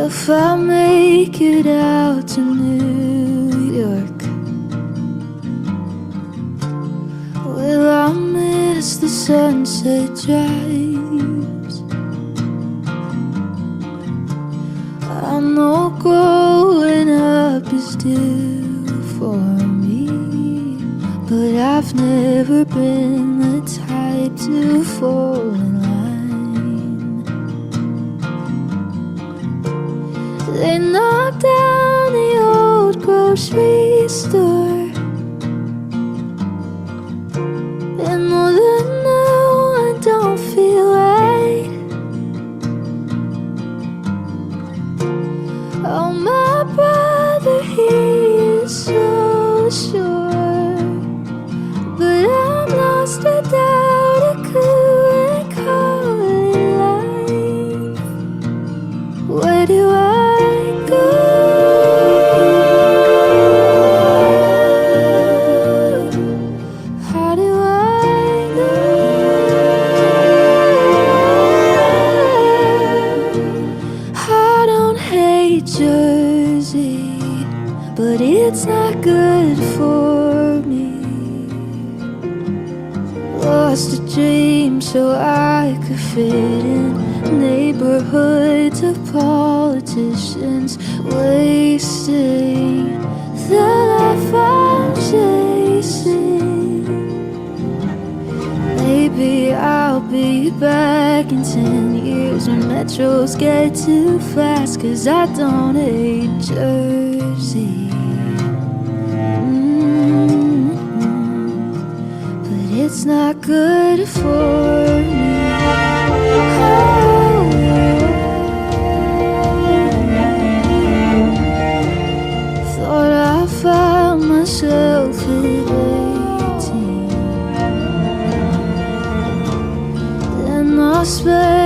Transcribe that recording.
if I make it out to New York, will I miss the sunset drives? I know growing up is due for me, but I've never been the type to fall in line. They knocked down the old grocery store, and more than now I don't feel right. Oh, my brother, he is so sure, but I'm lost without a clue and call it life. Where do I go? How do I know? I don't hate Jersey, but it's not good for me. Lost a dream so I could fit in neighborhoods of politicians, wasting the life I'm chasing. Maybe I'll be back in 10 years when metros get too fast, 'cause I don't hate Jersey. But it's not good for me. Thought I found myself at 18, then I spent